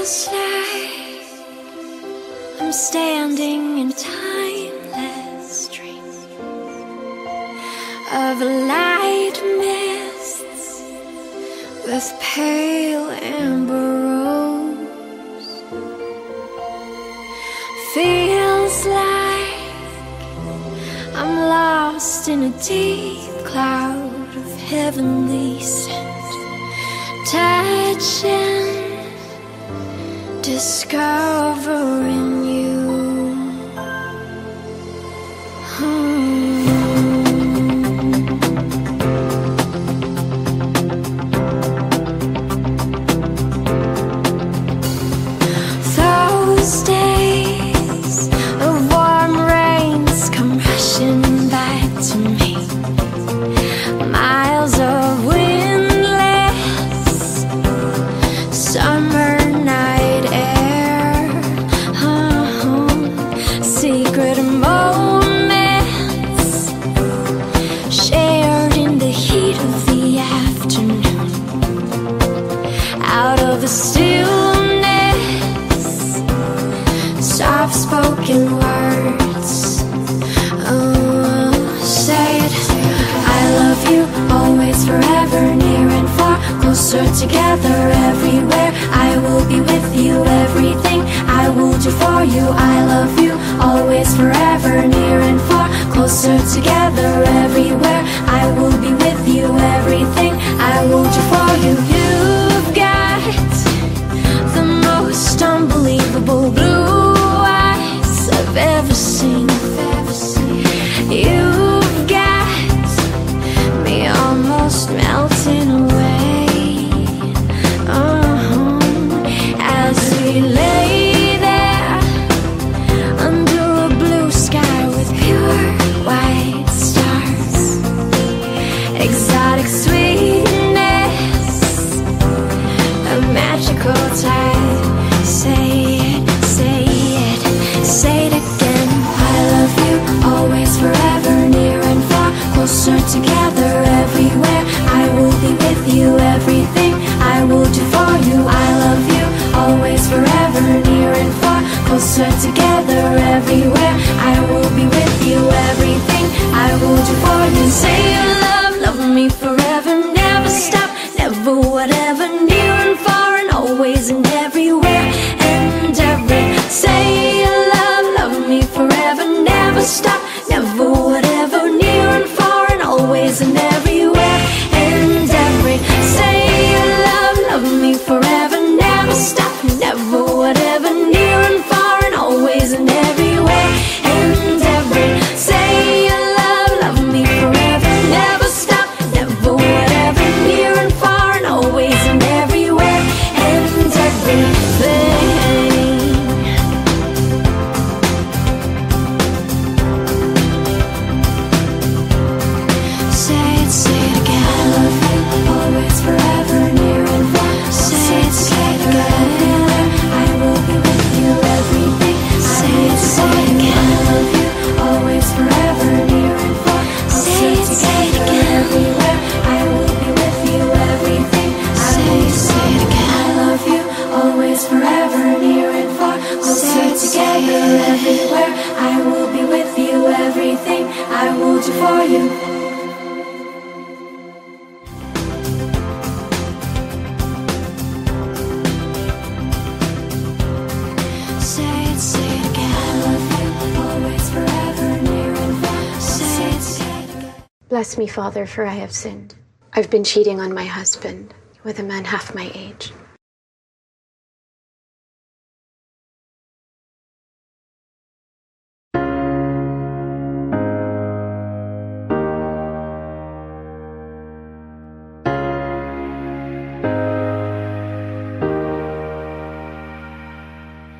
Feels like I'm standing in a timeless dream of light mists with pale amber rose. Feels like I'm lost in a deep cloud of heavenly scent, touching, discovering you. Those days of warm rains come rushing back to me. Miles of windless summer night air, secret moments shared in the heat of the afternoon. Out of the stillness, soft-spoken words, say it. I love you, always, forever, near and far, closer together, everywhere. I will be with you, everything I will do for you. I love you, always, forever, near and far, closer together, everywhere. I will be with you, everything I will do for you. You've got the most unbelievable blue eyes I've ever seen. You've got me almost melting away, as we lay there under a blue sky with pure white stars. Exotic sweetness, a magical tide. Say it, say it, say it again. I love you, always, forever, near and far, closer together, everywhere. I will be with you, everything I will do for you. I love you, always, forever, near and far, closer together, everywhere. I will be with you, everything I will do for you. Say your love, love me forever, never stop, never whatever, near and far and always and everywhere and every. Say your love, love me forever, never stop, never whatever, near and far and always and everywhere and every. Say your love, love me forever, never stop, never whatever, near and far and always and everywhere and every. Say your love, love me forever, never stop, never whatever, near and far and always and everywhere and everything. Say it again. I love you, always, forever, near and far. Say it again. I will be with you, everything. Say it again. I love you, always, forever, near and far. Say it again. Everywhere. I will be with you, everything. Say it again. I love you, always, forever, near and far. Closer together, everywhere. I will be with you, everything I will do for you. Say it again. I love you, always, forever, near and far. Say it again. Bless me, Father, for I have sinned. I've been cheating on my husband with a man half my age.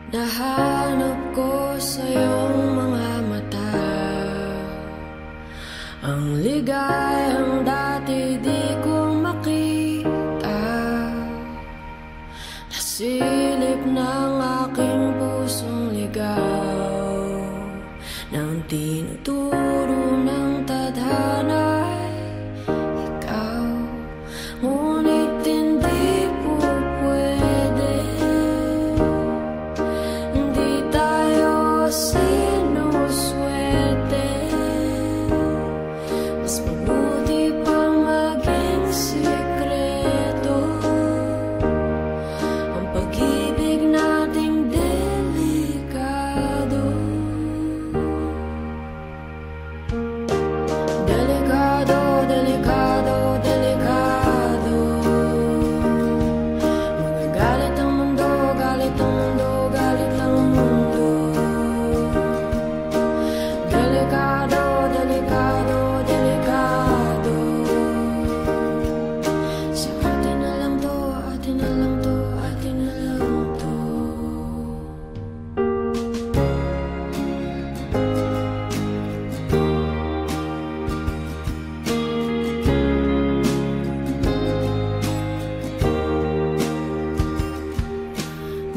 Nahanap ko sa iyong mga mata ang ligayang dati di ko makita. Nasilip ng aking pusong ligaw nang tinuturo ng tadhana ikaw. Ngunit hindi po pwede.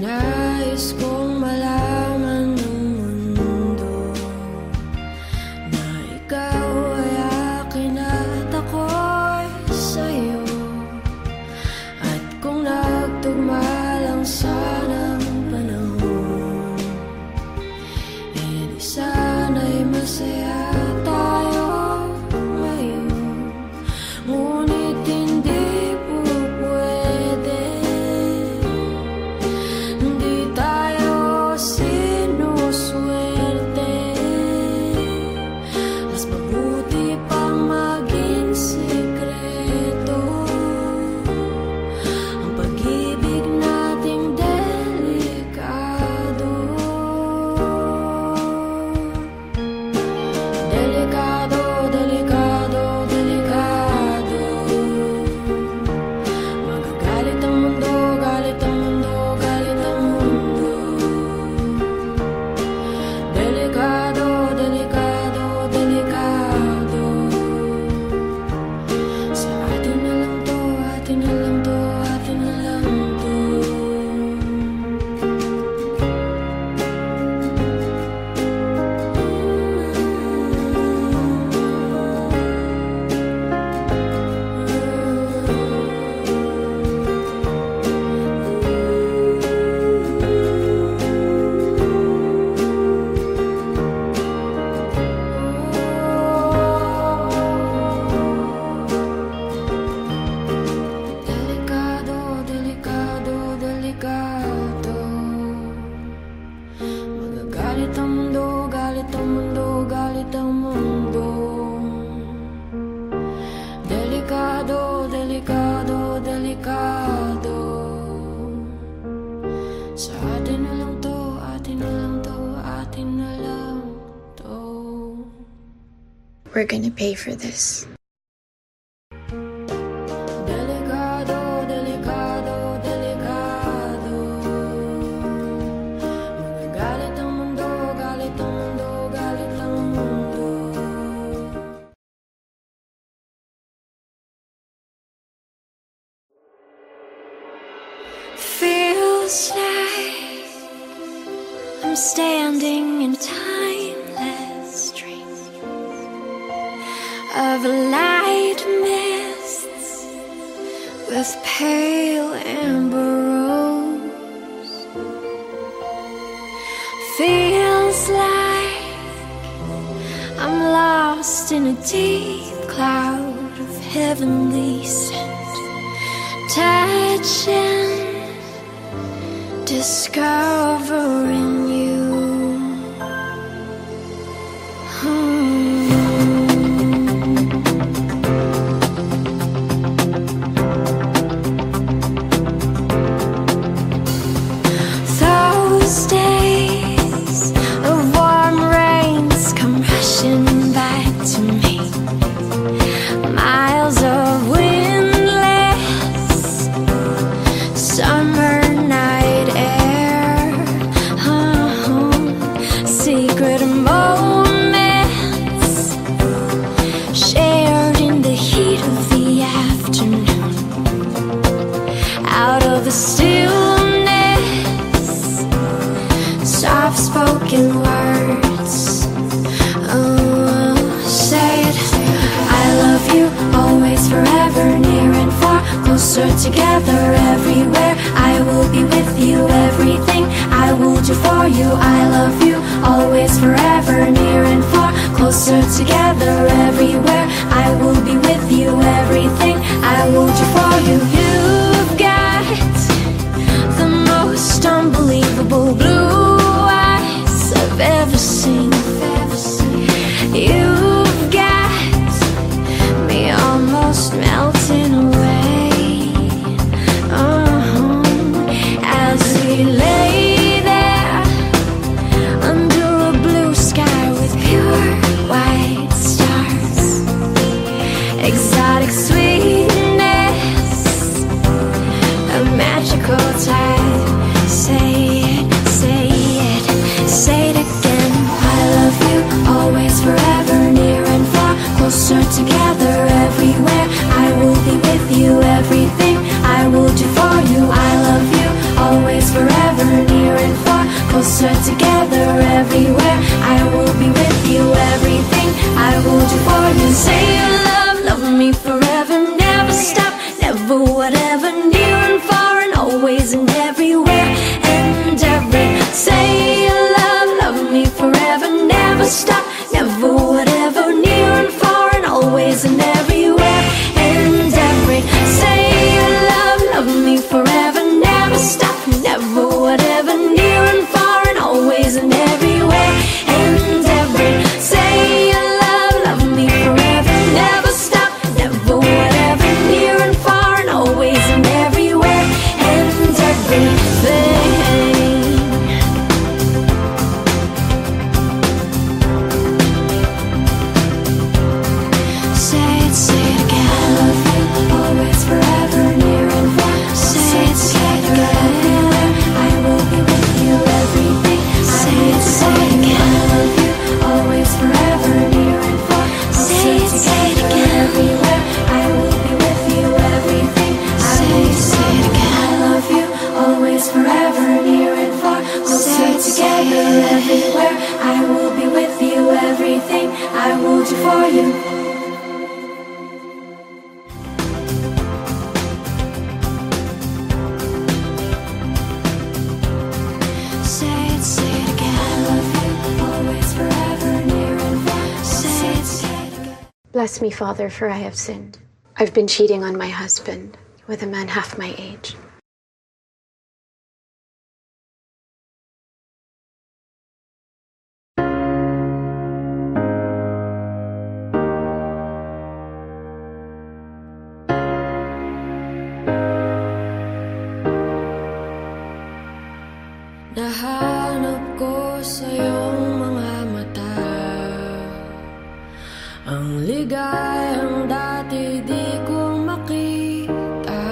Nais kong malaman ng mundo na ikaw ay akin at ako'y sa'yo. At kung nagtugma lang sana ang panahon, eh di sana'y masaya tayo ngayon. Ngunit hindi po pwede, hindi tayo sinuswerte. Mas mabuti pang maging sikreto ang pag-ibig nating delikado. Delikado, delikado, delikado. Magagalit ang mundo, galit ang mundo, galit ang mundo. Delikado, delikado, delikado. Sa atin na lang to, atin na lang to, atin na lang to. Delikado, delikado, delikado. Magagalit ang mundo, galit ang mundo, galit ang mundo. Delikado, delikado, delikado. Sa atin na lang to, atin na lang to, atin na lang to. We're gonna pay for this. Delikado, delikado, delikado. Magagalit ang mundo, galit ang mundo, galit ang mundo. Feels like I'm standing in a timeless dream of light mists with pale amber rose. Feels like I'm lost in a deep cloud of heavenly scent, touching, discovering you. Those days of warm rains come rushing back to me. Miles of windless summer night air, secret moments shared in the heat of the afternoon. Out of the stillness, soft-spoken words, say it. I love you, always, forever, near and far, closer together, everywhere. I will be with you, everything I will do for you. I love you, always, forever, near and far, closer together, everywhere. I drifting away. As we lay there under a blue sky with pure white stars, exotic sweetness, a magical tide. Say it, say it, say it again. I love you, always, forever, near and far, closer together, everywhere. I will be with you, everything I will do for you. I love you, always, forever, near and far, closer together, everywhere. I will be with you, everything I will do for you. Say you love me forever, never stop, never whatever, near and far and always and everywhere and every. Say you love me forever, never stop, never whatever, near and far and always and everywhere and every. Say you love me forever, never stop, never whatever, near and far and always and everywhere and every. Say you love me forever, never stop, never whatever, near and far and always and everywhere and everything. Say it again. I love you, always, forever, near and far. Say it again. I will be with you, everything. Say it again. I love you, always, forever, near and far. Say it again. Everywhere. I will be with you, everything. Say it again. I love you, always, forever, near and far. Closer together, everywhere. I will be with you, everything I will do for you. Say it again. I love you, always, forever, near and far. Say it again. Bless me, Father, for I have sinned. I've been cheating on my husband with a man half my age. Nahanap ko sa iyong mga mata ang ligayang dati di ko makita.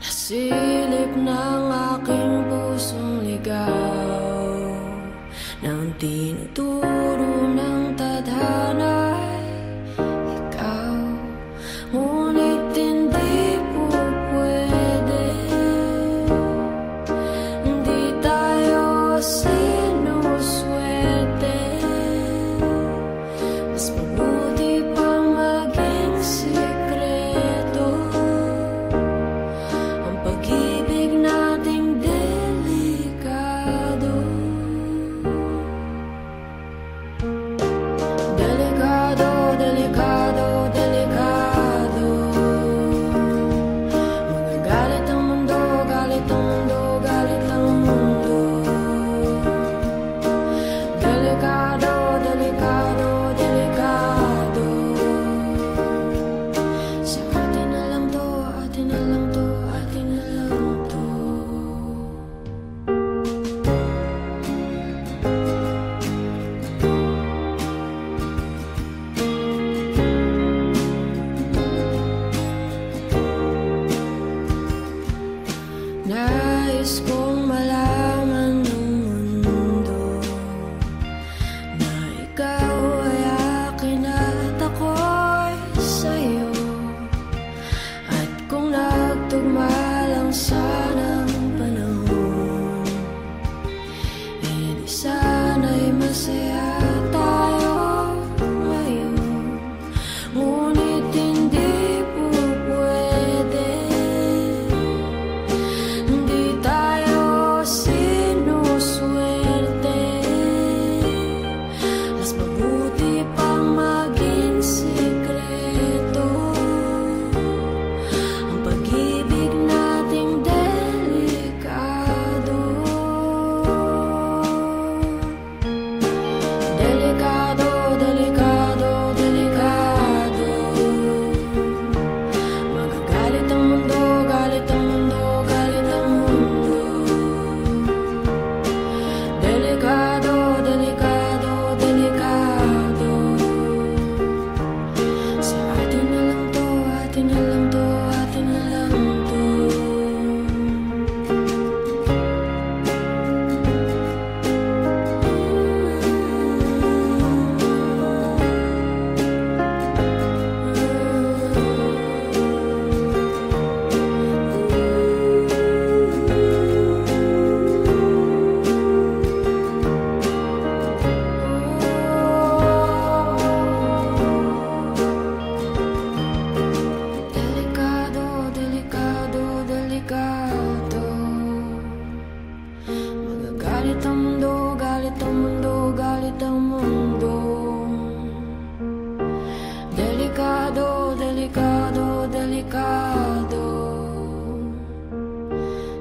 Nasilip ng aking pusong ligaw nang tinuturo ng tadhana ikaw. Ngunit hindi po pwede, hindi tayo sinuswerte. Mas mabuti pang maging sikreto ang pag-ibig natin. delikado.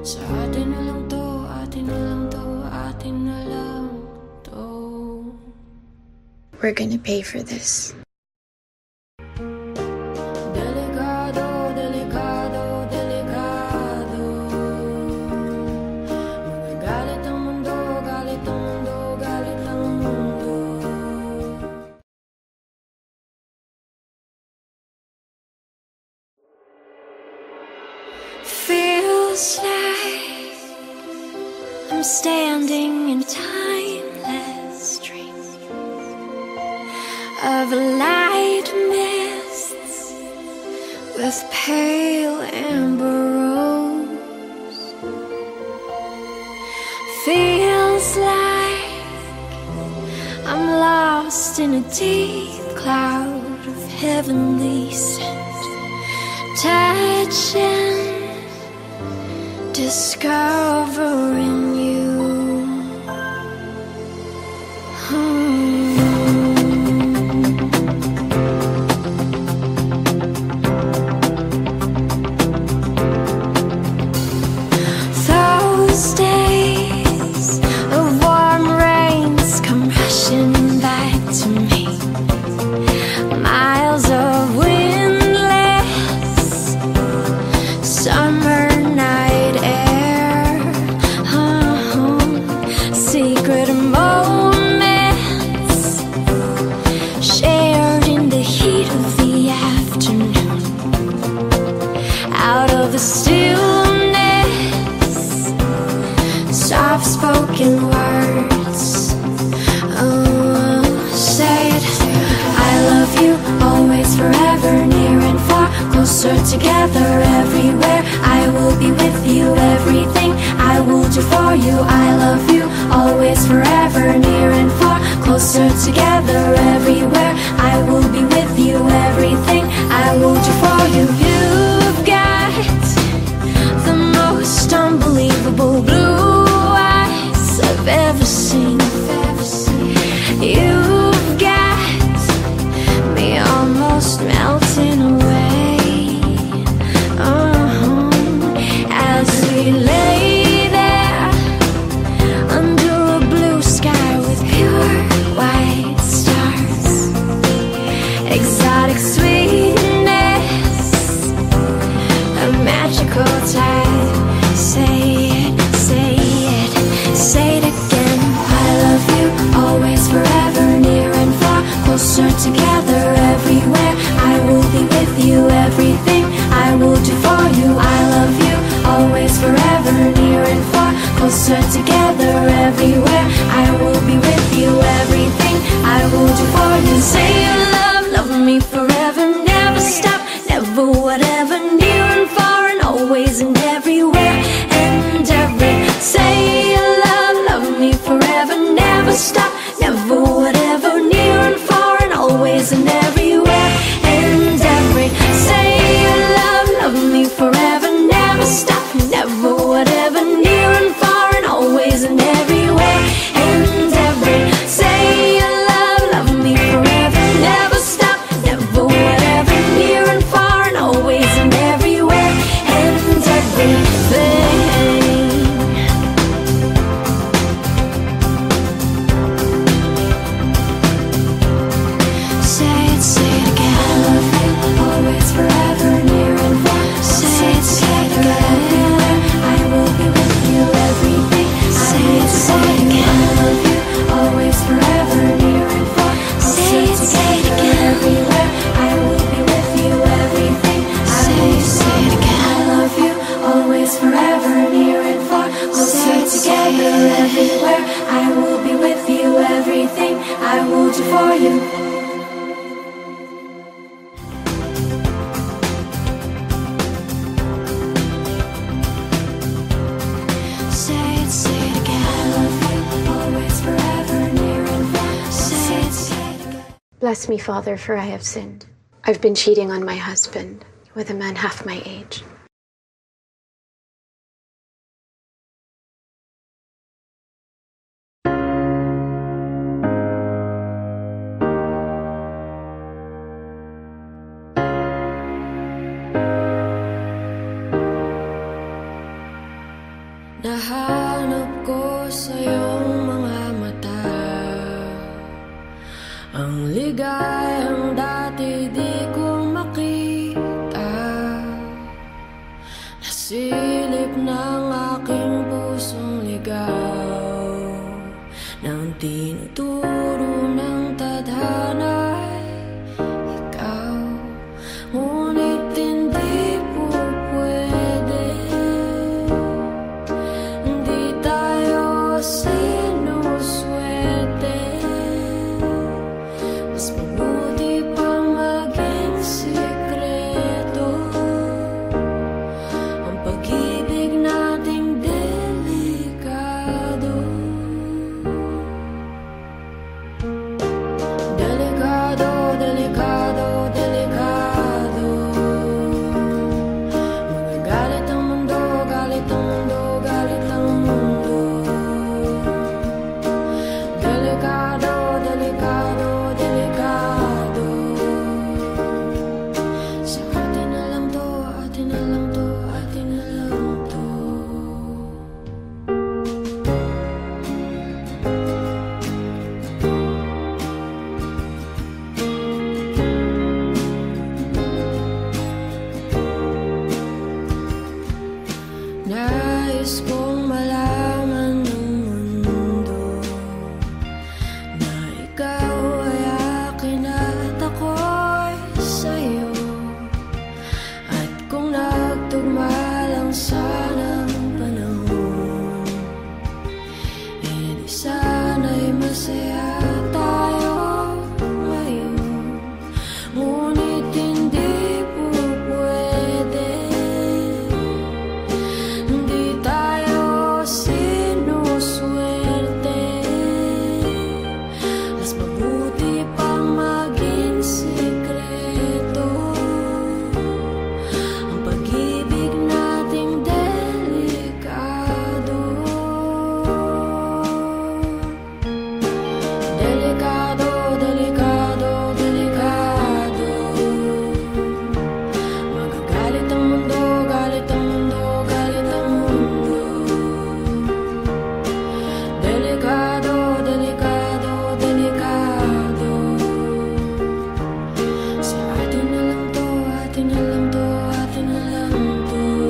Sa atin na lang to, atin na lang to, atin na lang to. We're gonna pay for this. Delikado, delikado, delikado. Magagalit ang mundo, galit ang mundo, galit ang mundo. Feels like I'm standing in timeless dreams of light mists with pale amber rose. Feels like I'm lost in a deep cloud of heavenly scent, touching, discovering you. Those days of warm rains come rushing back to me. Miles of windless summer night air, secret moments shared in the heat of the afternoon. Out of the stillness, soft-spoken words, say it. I love you, always, forever, near and far, closer together, everywhere. I will be with you, everything I will do for you. I love you, always, forever, near and far, closer together, everywhere. I will be with you, everything I will do for you. You've got the most unbelievable blue eyes I've ever seen. You've got me almost melting away. As we lay there under a blue sky with pure white stars, exotic sweetness, a magical tide. Say it, say it, say it again. I love you, always, forever, near and far, closer together, everywhere. I will be with you, everything I will do for you. I love you, always, forever, near and far, closer together, everywhere. I will be with you, everything I will do for you. Say you love me forever, never stop, never whatever, near and far and always and everywhere and every. Say you love me forever, never stop, never whatever, near and far and always and everywhere and every. Say you love me forever, never stop, never whatever, near and far and always and everywhere and every. Say you love me forever, never stop, never whatever, near and far and always and everywhere and everything. Say it again. I love you, always, forever, near and far. Say it again. I will be with you, everything. Say it again. I love you, always, forever, near and far. Say it again. Everywhere. I will be with you, everything. Say it again. I love you, always, forever, near and far. Closer together, everywhere. I will be with you, everything I will do for you. Say it again. I love you, always, forever, near and far. Say it again. Bless me, Father, for I have sinned. I've been cheating on my husband with a man half my age. Nahanap ko sa iyong mga mata ang ligayang dati di ko makita. Nasilip ng aking pusong ligaw nang tinuturo ng tadhana'y ikaw. Ngunit hindi po pwede, hindi tayo sinuswerte. Mas mabuti pang maging sikreto ang pag-ibig nating delikado. Delikado, delikado, delikado. Magagalit ang mundo, galit ang mundo, galit ang mundo. Delikado, delikado, delikado. Sa atin na lang to, atin na lang to, atin na lang to. Nais kong malaman ng mundo na ikaw ay akin at ako'y sa'yo. At kung nagtugma lang sana ang panahon, edi sana'y masaya tayo ngayon. Ngunit hindi po pwede, hindi tayo sinuswerte. Mas mabuti pang maging sikreto ang pag-ibig nating delikado. Delikado, delikado, delikado. Magagalit ang mundo, galit ang mundo, galit ang mundo. Delikado, delikado, delikado. Sa atin na lang to, atin na lang to, atin na lang to.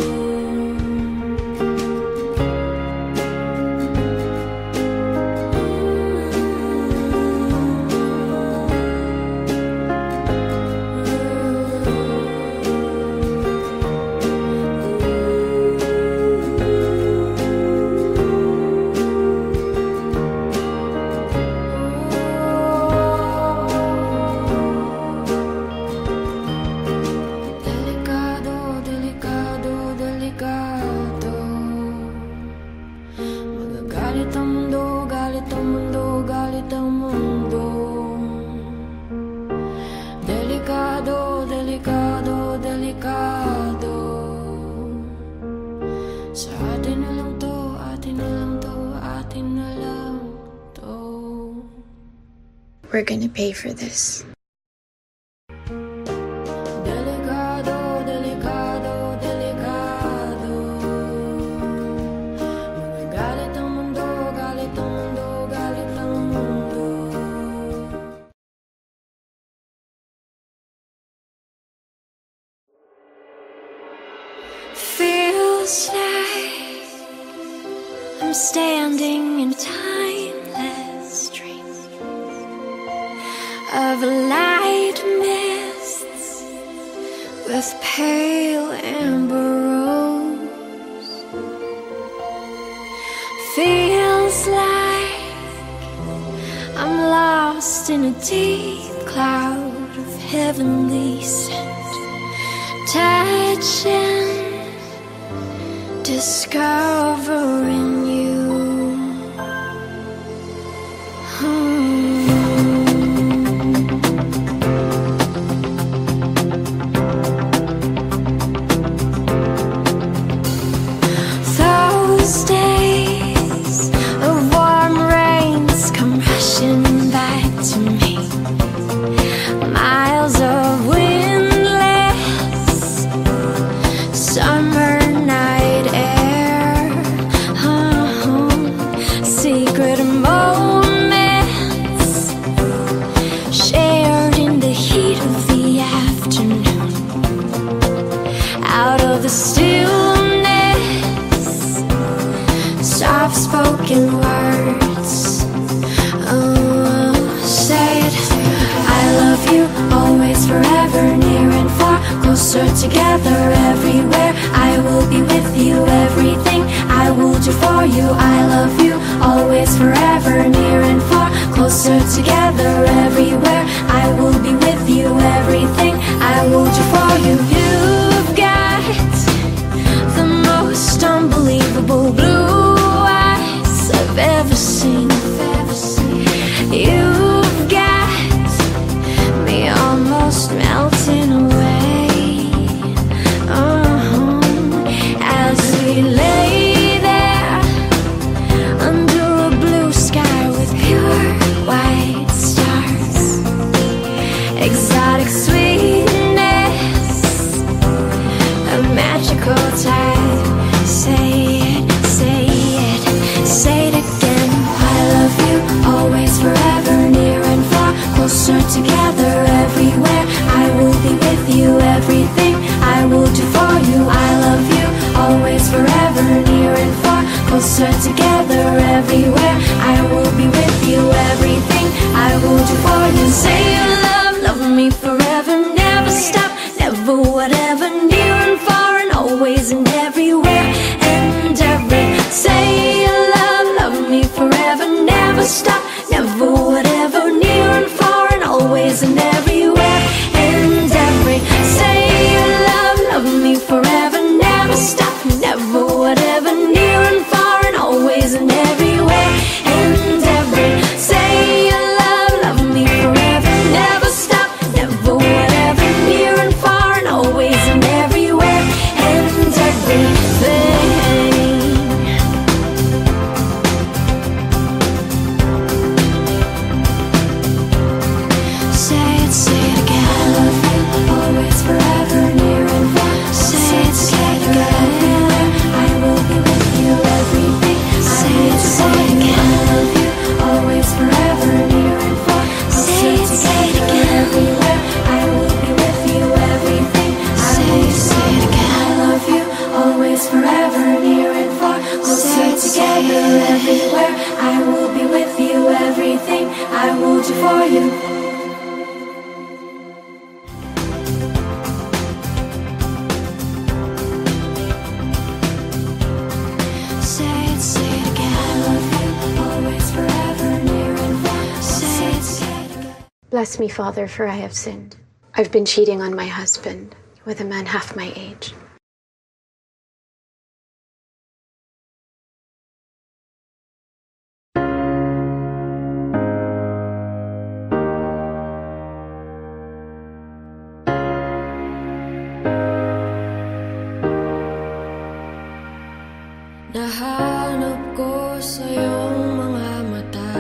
Delikado, delikado, delikado. Magagalit ang mundo, galit ang mundo, galit ang mundo. Delikado, delikado, delikado. Sa atin na lang to, atin na lang to, atin na lang to. We're gonna pay for this. Delikado, delikado, delikado. Magagalit ang mundo, galit ang mundo, galit ang mundo. Feels like I'm standing in a timeless dream of light mists with pale amber rose. Feels like I'm lost in a deep cloud of heavenly scent, touching, discovering you. Those days of warm rains come rushing back to me. Miles of windless summer night air. near and far, closer together everywhere. I will be with you, everything I will do for you. I love you, always, forever, near and far, closer together everywhere. I will be with you, everything I will do for you. You've got the most unbelievable blue eyes I've ever seen. You've got me almost melting away. As we lay there under a blue sky with pure white stars, exotic sweetness, a magical tide. Say it, say it, say it again. I love you, always, forever, near and far, closer together everywhere. I will be with you, everything I will do for you. I love you, always, forever, near and far, closer together everywhere. I will be with you, everything I will do for you. Say you love me forever, never stop, never, whatever, near and far and always and everywhere and every. Say you love me forever, never stop, never, whatever, near and far and always and everywhere and every. Say you love me forever, never stop, never, whatever, near and far and always and everywhere and every. Say you love me forever, never stop, never, whatever, near and far and always and everywhere and everything. Say it again. I love you, always, forever, near and far. Say it again. I will be with you, everything. Say it again. I love you, always, forever, near and far. Say it again. Everywhere. I will be with you, everything. Say it again. I love you, always, forever, near and far. Closer together everywhere. I will be with you, everything I will do for you. Say it again. I love you, always, forever, near and far. Say it again. Bless me, Father, for I have sinned. I've been cheating on my husband with a man half my age. Nahanap ko sa iyong mga mata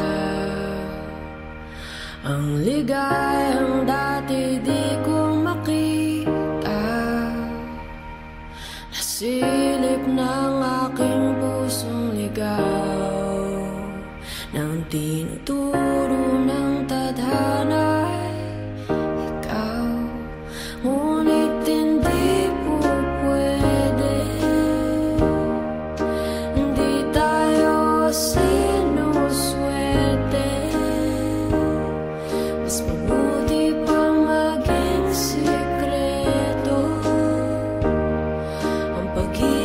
ang ligayang dati di ko makita. Nasilip ng aking pusong ligaw nang tinuturo ng tadhana ikaw. Ngunit hindi po pwede, hindi tayo sinuswerte. Mas mabuti pang maging sikreto ang pag-ibig.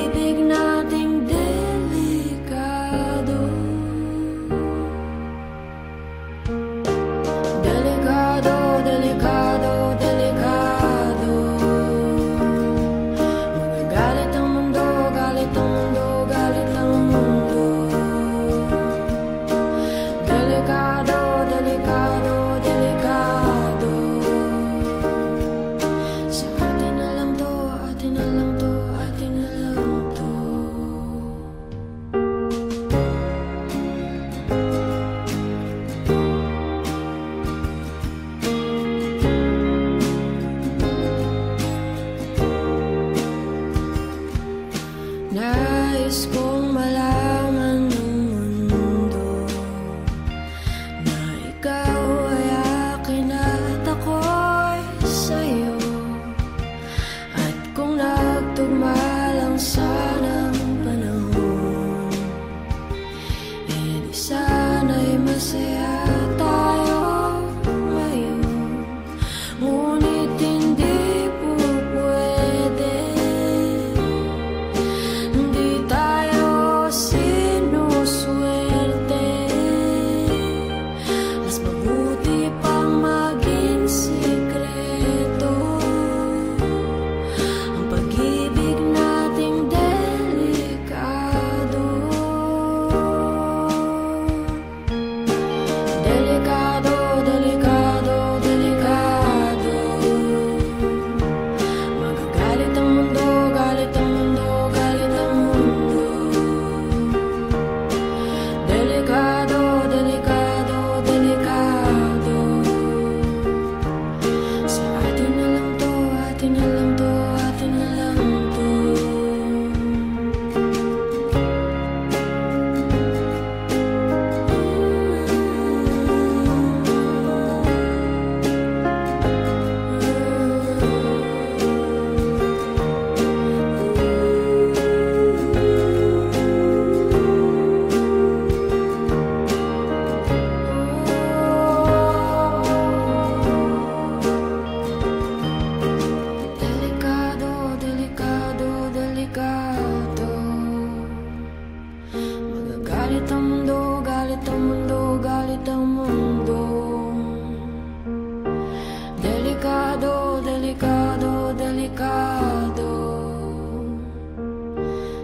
delikado, delikado, delikado.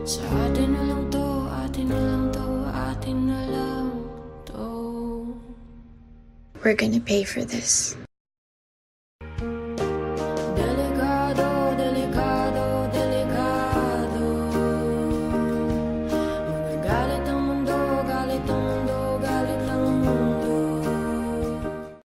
Sa atin na lang to, atin na lang to, atin na lang to. We're gonna pay for this.